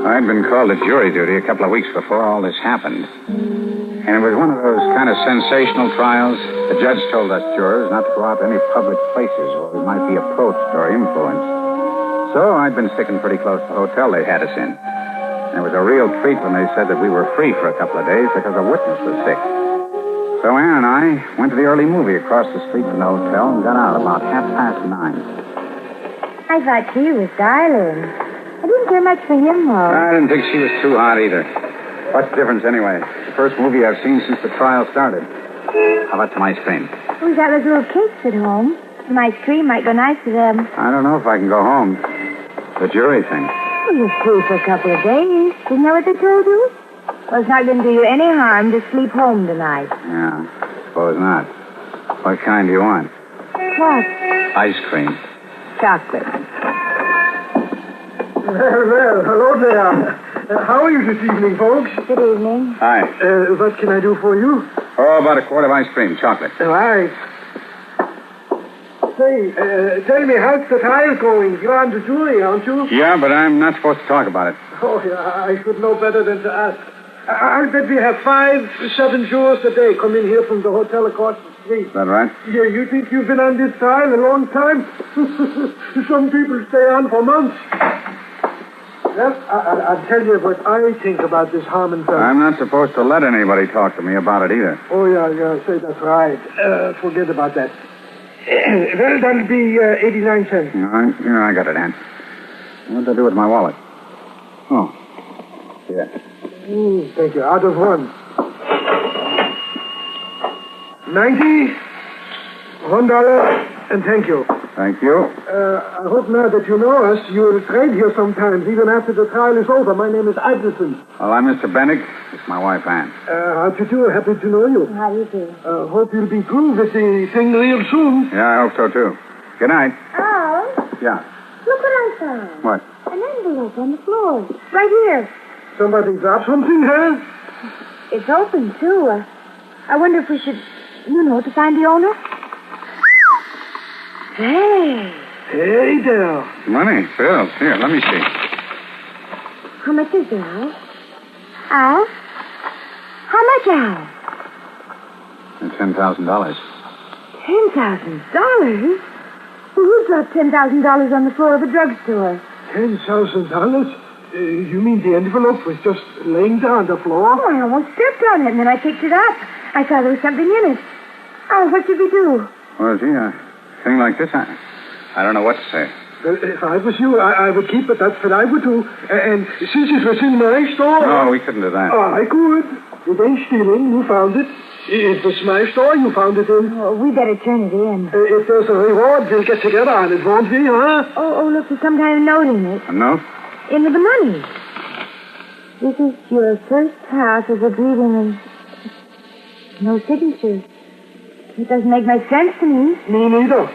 I'd been called to jury duty a couple of weeks before all this happened. And it was one of those kind of sensational trials. The judge told us jurors not to go out to any public places where we might be approached or influenced. So I'd been sticking pretty close to the hotel they had us in. And it was a real treat when they said that we were free for a couple of days because a witness was sick. So Ann and I went to the early movie across the street from the hotel and got out about 9:30. I thought she was darling. I didn't care much for him, though. I didn't think she was too hot either. What's the difference anyway? It's the first movie I've seen since the trial started. How about some ice cream? We've got those little cakes at home. Some ice cream might go nice to them. I don't know if I can go home. The jury thing. Well, you're free for a couple of days. Isn't that what they told you? Well, it's not going to do you any harm to sleep home tonight. Yeah, suppose not. What kind do you want? What? Ice cream. Chocolate. Well, hello there. How are you this evening, folks? Good evening. Hi. What can I do for you? Oh, about a quart of ice cream, chocolate. Right. Say, tell me, how's the trial going? You're on the jury, aren't you? Yeah, but I'm not supposed to talk about it. Oh, yeah, I should know better than to ask. I'll bet we have 5-7 jurors a day come in here from the hotel across the street. Is that right? Yeah, you think you've been on this trial a long time? Some people stay on for months. Well, I'll tell you what I think about this Harmon fellow. I'm not supposed to let anybody talk to me about it either. Oh, yeah, say that's right. Forget about that. Well, that'll be 89 cents. I got it, Ann. What did I do with my wallet? Oh, yeah. Thank you. Out of one. 90, $1, and thank you. Thank you. I hope now that you know us, you'll trade here sometimes, even after the trial is over. My name is Addison. Well, I'm Mr. Bennick. It's my wife, Ann. How do you do? Happy to know you. How do you do? Hope you'll be through with the thing real soon. Yeah, I hope so, too. Good night. Al, Yeah. look what I found. What? An envelope on the floor. Right here. Somebody dropped something, huh? It's open, too. I wonder if we should, to find the owner. Hey. Hey there. Money, bills. Here, let me see. How much is there, Al? Al? How much, Al? $10,000. $10,000? Who dropped $10,000 on the floor of a drugstore? $10,000? You mean the envelope was just laying there on the floor? Oh, I almost stepped on it, and then I picked it up. I saw there was something in it. Oh, what should we do? Well, gee, a thing like this, I don't know what to say. Well, if I was you, I would keep it. That's what I would do. And since it was in my store... No, we couldn't do that. Oh, I could. It ain't stealing. You found it. It was my store. You found it in. Oh, we better turn it in. If there's a reward, we'll get together on it, won't we, huh? Oh, look, there's some kind of note in it. A note? In the money. This is your first house as agreed in no signature. It doesn't make much sense to me. Me neither.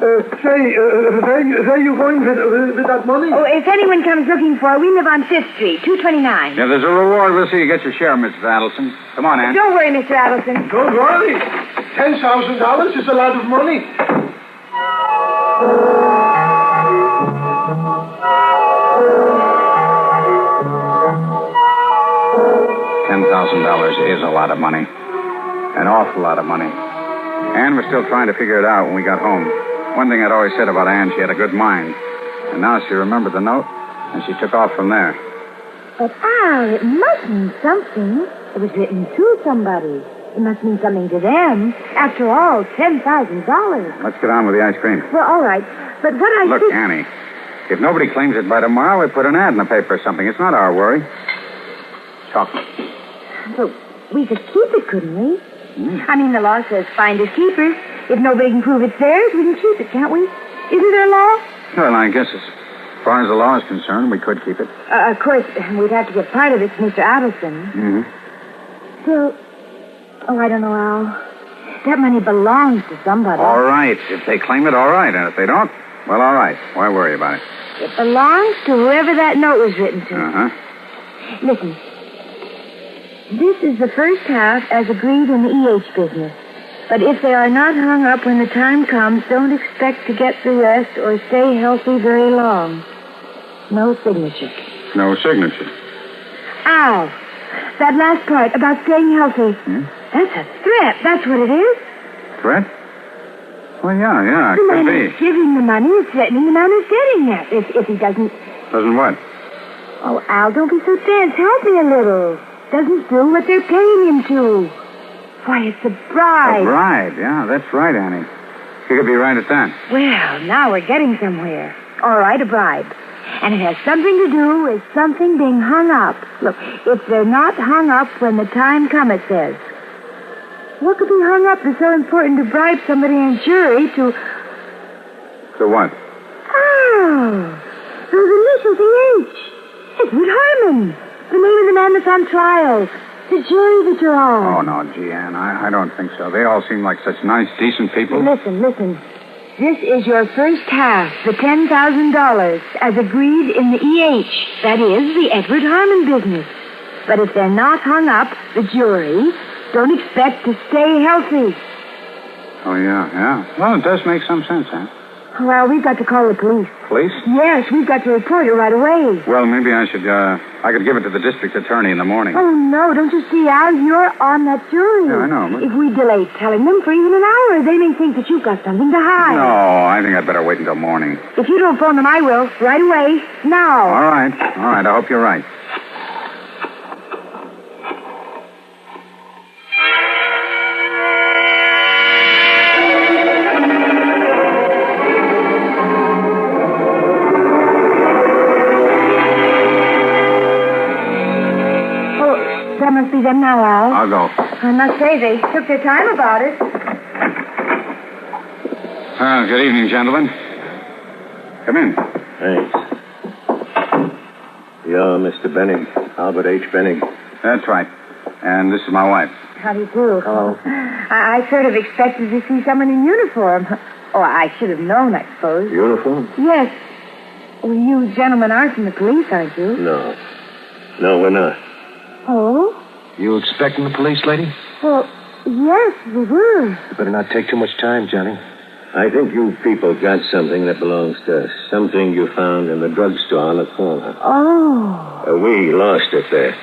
Where you going with that money? Oh, if anyone comes looking for it, we live on 5th Street, 229. Yeah, there's a reward. We'll see you get your share, Mrs. Adelson. Come on, Ann. Don't worry, Mr. Adelson. Don't worry. $10,000 is a lot of money. $10,000 is a lot of money. An awful lot of money. Ann was still trying to figure it out when we got home. One thing I'd always said about Ann, she had a good mind. And now she remembered the note, and she took off from there. But, Al, it must mean something. It was written to somebody. It must mean something to them. After all, $10,000. Let's get on with the ice cream. Well, all right. But what I Look, think... Annie, if nobody claims it by tomorrow, we put an ad in the paper or something. It's not our worry. Chocolate. But we could keep it, couldn't we? I mean, the law says finders keepers. If nobody can prove it's theirs, we can keep it, can't we? Isn't there a law? Well, I guess as far as the law is concerned, we could keep it. Of course, we'd have to get part of it to Mr. Adelson. Mm-hmm. Still, I don't know, Al. That money belongs to somebody. All right. If they claim it, all right. And if they don't, well, all right. Why worry about it? It belongs to whoever that note was written to. Uh-huh. Listen. This is the first half as agreed in the EH business. But if they are not hung up when the time comes, don't expect to get the rest or stay healthy very long. No signature. No signature. Al, that last part about staying healthy. That's a threat. That's what it is. Threat? Well, yeah, it The could man be. who's giving the money is threatening the man who's getting it. If he doesn't... Doesn't what? Oh, Al, don't be so tense. Help me a little. Doesn't do what they're paying him to. Why, it's a bribe. A bribe, yeah, that's right, Annie. You could be right at that. Well, now we're getting somewhere. All right, a bribe. And it has something to do with something being hung up. Look, if they're not hung up when the time comes, it says. What could be hung up that's so important to bribe somebody in a jury to... To what? Oh, those initials E.H. Edward Harmon. The name of the man that's on trial. The jury that you're Oh, on. no, gee, Ann, I don't think so. They all seem like such nice, decent people. Listen. This is your first half, the $10,000, as agreed in the E.H. That is, the Edward Harmon business. But if they're not hung up, the jury don't expect to stay healthy. Oh, yeah. Well, it does make some sense, Ann. Well, we've got to call the police. Police? Yes, we've got to report it right away. Well, maybe I could give it to the district attorney in the morning. Oh, no, don't you see, Al? You're on that jury. Yeah, I know, but... If we delay telling them for even an hour, they may think that you've got something to hide. No, I think I'd better wait until morning. If you don't phone them, I will. Right away. Now. All right. I hope you're right. That must be them now, Al. I'll go. I must say, they took their time about it. Good evening, gentlemen. Come in. Thanks. You're Mr. Bennig, Albert H. Bennig. That's right. And this is my wife. How do you do? Hello. I sort of expected to see someone in uniform. Oh, I should have known, I suppose. Uniform? Yes. Well, you gentlemen aren't from the police, aren't you? No. No, we're not. Oh? You expecting the police, lady? Well, yes, we were. You better not take too much time, Johnny. I think you people got something that belongs to us. Something you found in the drugstore on the corner. Oh. We lost it there.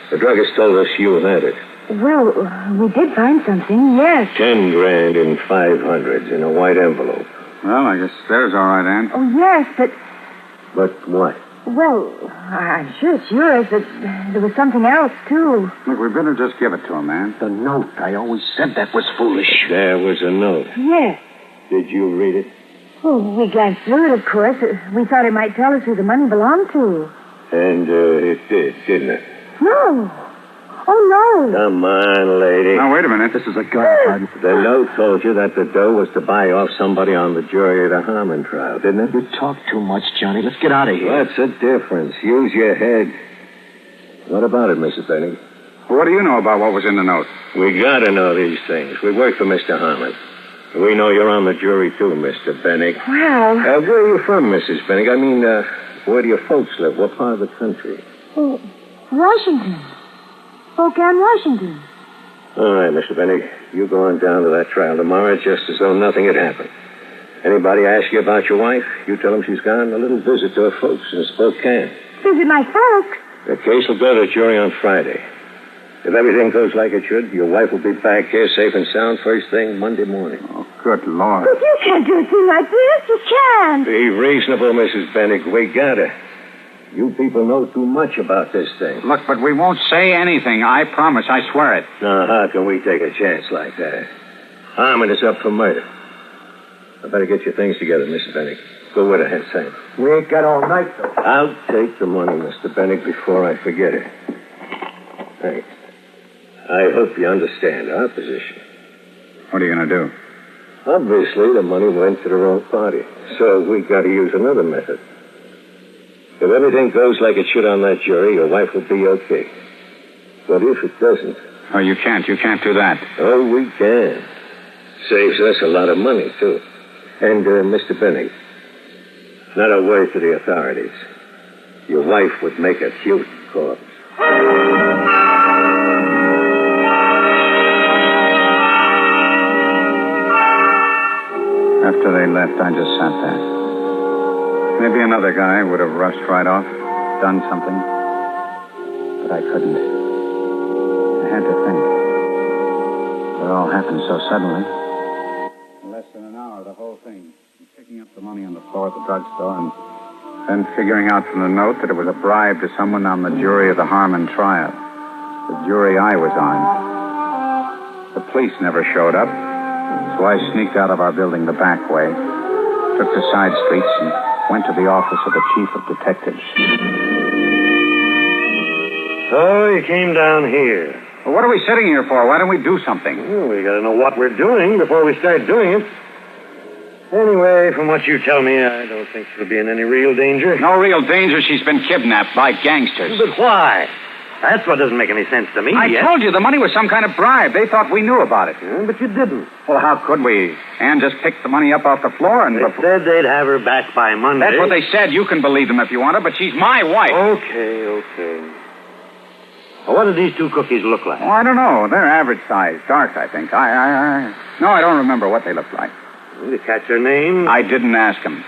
The druggist told us you had it. Well, we did find something, yes. 10 grand in 500s in a white envelope. Well, I guess there's all right, Ann. Oh, yes, but... But what? Well, I'm sure it's yours, but there was something else, too. Look, we better just give it to him, man. The note. I always said that was foolish. There was a note. Yes. Did you read it? Oh, we glanced through it, of course. We thought it might tell us who the money belonged to. And it did, didn't it? No. Oh, no. Come on, lady. Now, wait a minute. This is a gun. The note told you that the dough was to buy off somebody on the jury of the Harmon trial, didn't it? You talk too much, Johnny. Let's get out of here. What's the difference? Use your head. What about it, Mr. Benning? What do you know about what was in the note? We gotta know these things. We work for Mr. Harmon. We know you're on the jury, too, Mr. Benning. Well... where are you from, Mrs. Benning? I mean, where do your folks live? What part of the country? Oh, Washington. Spokane, Washington. All right, Mr. Benning. You go on down to that trial tomorrow just as though nothing had happened. Anybody ask you about your wife, you tell them she's gone on a little visit to her folks in Spokane. Visit my folks? The case will go to the jury on Friday. If everything goes like it should, your wife will be back here safe and sound first thing Monday morning. Oh, good Lord. But you can't do a thing like this. You can't. Be reasonable, Mrs. Bennig. We got her. You people know too much about this thing. Look, but we won't say anything. I promise. I swear it. Now, how can we take a chance like that? Harmon is up for murder. I better get your things together, Mrs. Bennig. Go with her, Sam. We ain't got all night, though. I'll take the money, Mr. Bennig, before I forget it. Thanks. I hope you understand our position. What are you going to do? Obviously, the money went to the wrong party, so we got to use another method. If everything goes like it should on that jury, your wife will be okay. But if it doesn't... Oh, you can't. You can't do that. Oh, we can. Saves us a lot of money, too. And, Mr. Benning, not a word to the authorities. Your wife would make a cute corpse. After they left, I just sat there. Maybe another guy would have rushed right off, done something. but I couldn't. I had to think. It all happened so suddenly. In less than an hour, the whole thing. Picking up the money on the floor at the drugstore and then figuring out from the note that it was a bribe to someone on the jury of the Harmon trial. The jury I was on. The police never showed up, so I sneaked out of our building the back way, took to side streets, and went to the office of the chief of detectives. So you came down here. Well, what are we sitting here for? Why don't we do something? Well, we got to know what we're doing before we start doing it. Anyway, from what you tell me, I don't think she'll be in any real danger. No real danger. She's been kidnapped by gangsters. But why? That's what doesn't make any sense to me. I told you the money was some kind of bribe. They thought we knew about it. Yeah, but you didn't. Well, how could we? Ann just picked the money up off the floor and... They said they'd have her back by Monday. That's what they said. You can believe them if you want to, but she's my wife. Okay. Well, what do these two cookies look like? Oh, I don't know. They're average size. Dark, I think. No, I don't remember what they look like. Did you catch her name? I didn't ask him.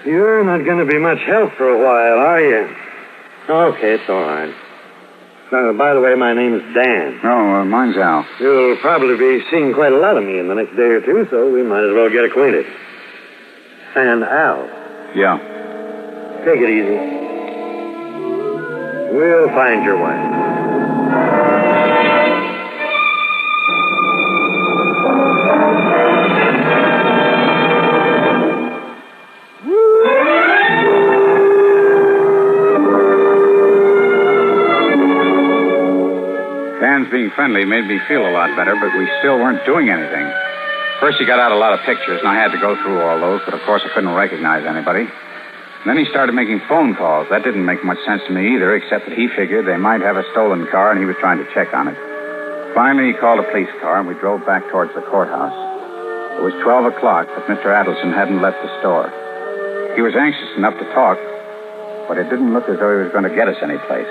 You're not going to be much help for a while, are you? Okay, it's all right. By the way, my name is Dan. Oh, mine's Al. You'll probably be seeing quite a lot of me in the next day or two, so we might as well get acquainted. And Al. Yeah. Take it easy. We'll find your wife. Dan's being friendly made me feel a lot better, but we still weren't doing anything. First, he got out a lot of pictures, and I had to go through all those, but of course I couldn't recognize anybody. And then he started making phone calls. That didn't make much sense to me either, except that he figured they might have a stolen car, and he was trying to check on it. Finally, he called a police car, and we drove back towards the courthouse. It was 12 o'clock, but Mr. Adelson hadn't left the store. He was anxious enough to talk, but it didn't look as though he was going to get us any place.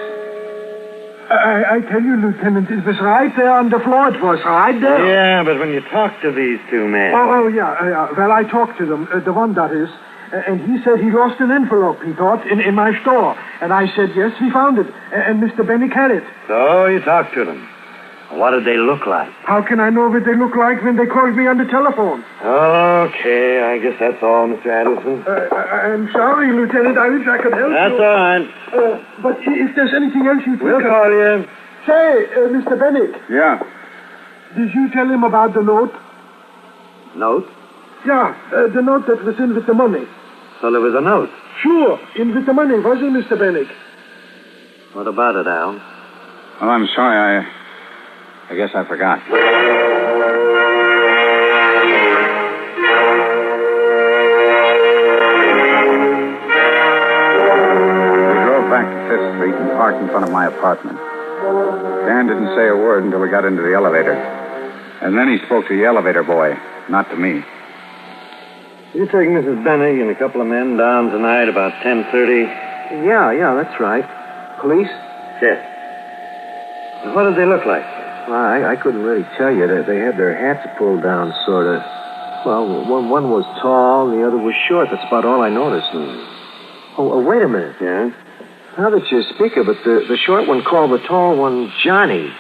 I tell you, Lieutenant, it was right there on the floor. It was right there. Yeah, but when you talk to these two men... Yeah. Well, I talked to them, the one that is, and he said he lost an envelope, he thought, in my store. And I said, yes, he found it, and Mr. Bennick had it. So you talked to them. What did they look like? How can I know what they look like when they called me on the telephone? Okay, I guess that's all, Mr. Adelson. I'm sorry, Lieutenant. I wish I could help you. That's all right. But if there's anything else you think... We'll call you. Say, Mr. Bennick. Yeah. Did you tell him about the note? Note? Yeah, the note that was in with the money. So there was a note? Sure, in with the money, wasn't it, Mr. Bennick? What about it, Al? Well, I'm sorry. I guess I forgot. We drove back to 5th Street and parked in front of my apartment. Dan didn't say a word until we got into the elevator. And then he spoke to the elevator boy, not to me. You take Mrs. Bennick and a couple of men down tonight about 10:30? Yeah, that's right. Police? Yes. What did they look like? Well, I couldn't really tell you. They had their hats pulled down, sort of. Well, one was tall, and the other was short. That's about all I noticed. Oh, wait a minute. Yeah? Now that you speak of it, the short one called the tall one Johnny.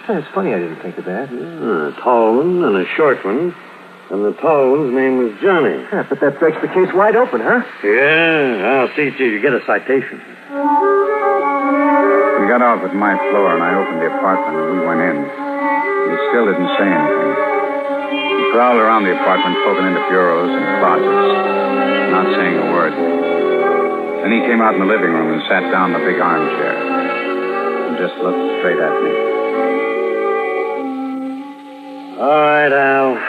It's funny I didn't think of that. A tall one and a short one. And the tall one's name was Johnny. Yeah, but that breaks the case wide open, huh? Yeah, I'll see to you get a citation. We got off at my floor, and I opened the apartment, and we went in. He still didn't say anything. He prowled around the apartment, poking into bureaus and closets, not saying a word. Then he came out in the living room and sat down in the big armchair and just looked straight at me. All right, Al.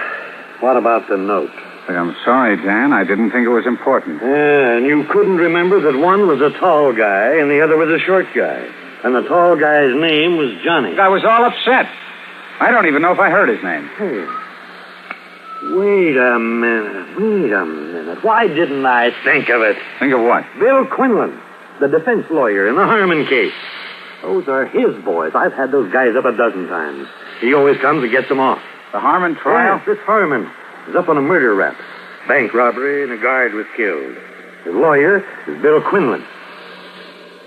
What about the note? I'm sorry, Dan. I didn't think it was important. Yeah, and you couldn't remember that one was a tall guy and the other was a short guy. And the tall guy's name was Johnny. I was all upset. I don't even know if I heard his name. Hey. Wait a minute. Why didn't I think of it? Think of what? Bill Quinlan, the defense lawyer in the Harmon case. Those are his boys. I've had those guys up a dozen times. He always comes and gets them off. The Harmon trial? Yes, this Harmon is up on a murder rap. Bank robbery and a guard was killed. His lawyer is Bill Quinlan.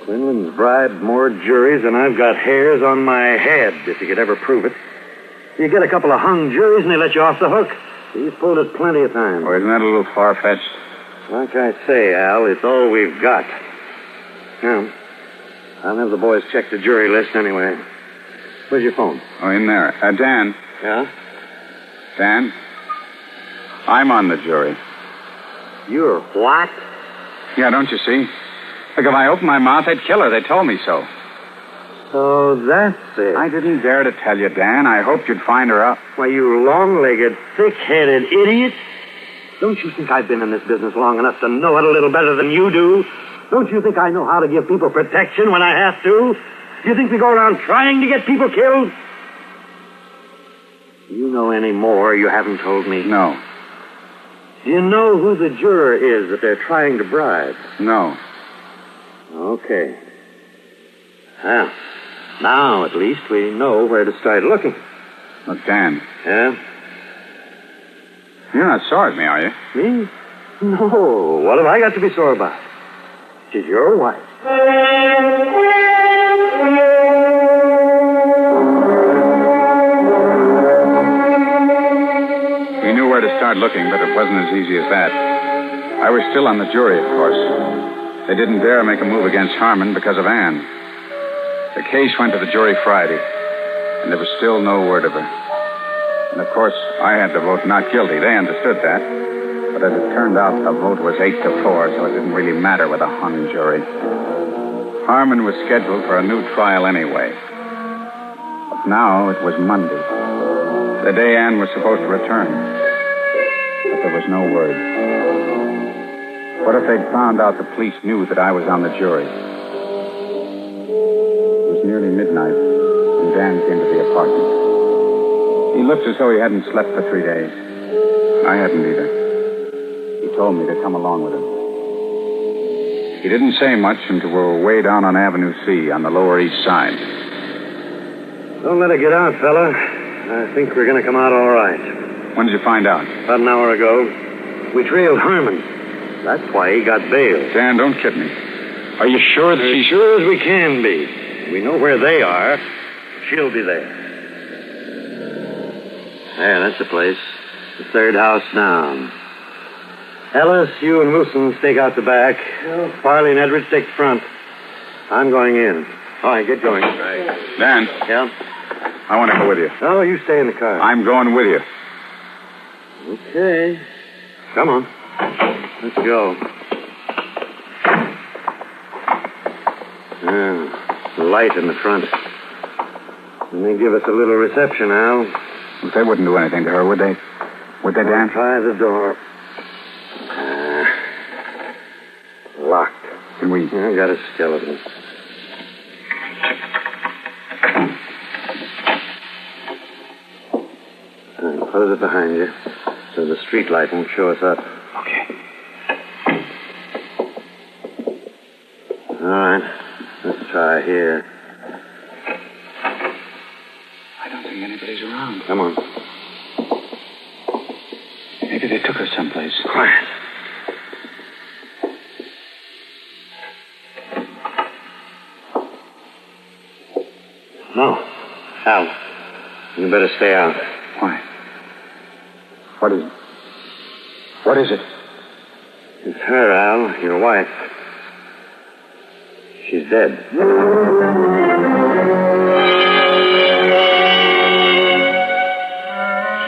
Quinlan's bribed more juries than I've got hairs on my head, if he could ever prove it. You get a couple of hung juries and they let you off the hook. He's pulled it plenty of times. Oh, isn't that a little far-fetched? Like I say, Al, it's all we've got. Now, I'll have the boys check the jury list anyway. Where's your phone? Oh, in there. Dan. Yeah? Dan? I'm on the jury. You're what? Yeah, don't you see? Look, if I opened my mouth, they'd kill her. They told me so. So that's it. I didn't dare to tell you, Dan. I hoped you'd find her out. Why, you long-legged, thick-headed idiot. Don't you think I've been in this business long enough to know it a little better than you do? Don't you think I know how to give people protection when I have to? Do you think we go around trying to get people killed? Do you know any more you haven't told me? No. Do you know who the juror is that they're trying to bribe? No. Okay. Well, now at least we know where to start looking. Look, Dan. Yeah? You're not sore at me, are you? Me? No. What have I got to be sore about? She's your wife. We knew where to start looking, but it wasn't as easy as that. I was still on the jury, of course. They didn't dare make a move against Harmon because of Anne. The case went to the jury Friday, and there was still no word of her. And, of course, I had to vote not guilty. They understood that. But as it turned out, the vote was 8-4, so it didn't really matter with a hung jury. Harmon was scheduled for a new trial anyway. But now it was Monday, the day Anne was supposed to return. But there was no word. What if they'd found out the police knew that I was on the jury? It was nearly midnight, and Dan came to the apartment. He looked as though he hadn't slept for 3 days. I hadn't either. He told me to come along with him. He didn't say much until we were way down on Avenue C on the Lower East Side. Don't let it get out, fella. I think we're going to come out all right. When did you find out? About an hour ago. We trailed Harmon. That's why he got bail. Dan, don't kid me. Are you sure that As sure as we can be. We know where they are. She'll be there. There, that's the place. The third house down. Ellis, you and Wilson stake out the back. Farley and Edwards take the front. I'm going in. All right, get going. Right. Dan. Yeah? I want to go with you. Oh, you stay in the car. I'm going with you. Okay. Come on. Let's go. Light in the front. And they give us a little reception, Al. They wouldn't do anything to her, would they? Would they, Dan? Try the door. Locked. Can we... I got a skeleton. Close it behind you so the street light won't show us up. Okay. All right. Let's try here. I don't think anybody's around. Come on. Maybe they took her someplace. Quiet. No. Al, you better stay out. Why? What is it? What is it? It's her, Al, your wife. She's dead.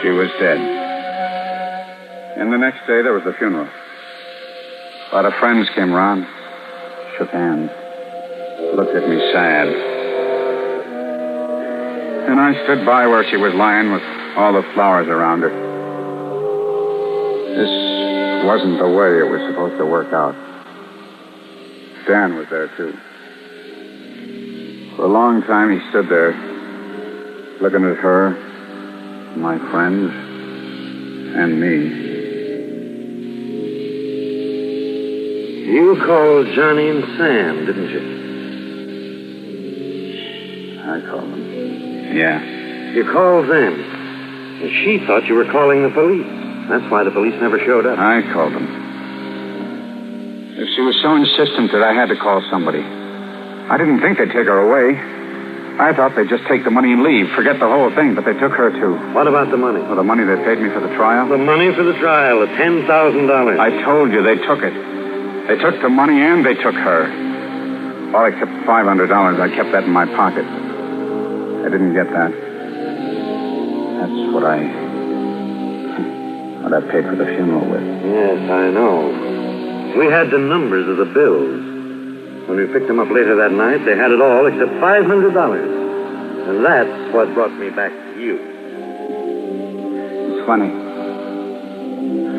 She was dead. And the next day, there was the funeral. A lot of friends came around, shook hands, looked at me sad. And I stood by where she was lying with all the flowers around her. This wasn't the way it was supposed to work out. Dan was there, too. For a long time, he stood there, looking at her, my friends, and me. You called Johnny and Sam, didn't you? I called them. Yeah. You called them. And she thought you were calling the police. That's why the police never showed up. I called them. She was so insistent that I had to call somebody. I didn't think they'd take her away. I thought they'd just take the money and leave, forget the whole thing, but they took her, too. What about the money? For the money they paid me for the trial? The money for the trial, the $10,000. I told you, they took it. They took the money and they took her. All except $500. I kept that in my pocket. I didn't get that. That's what I paid for the funeral with. Yes, I know. We had the numbers of the bills. When we picked them up later that night, they had it all except $500. And that's what brought me back to you. It's funny.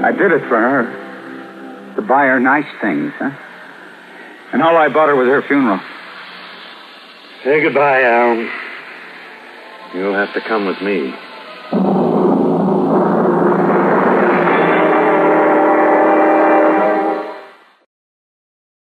I did it for her. To buy her nice things, huh? And all I bought her was her funeral. Say goodbye, Al. You'll have to come with me.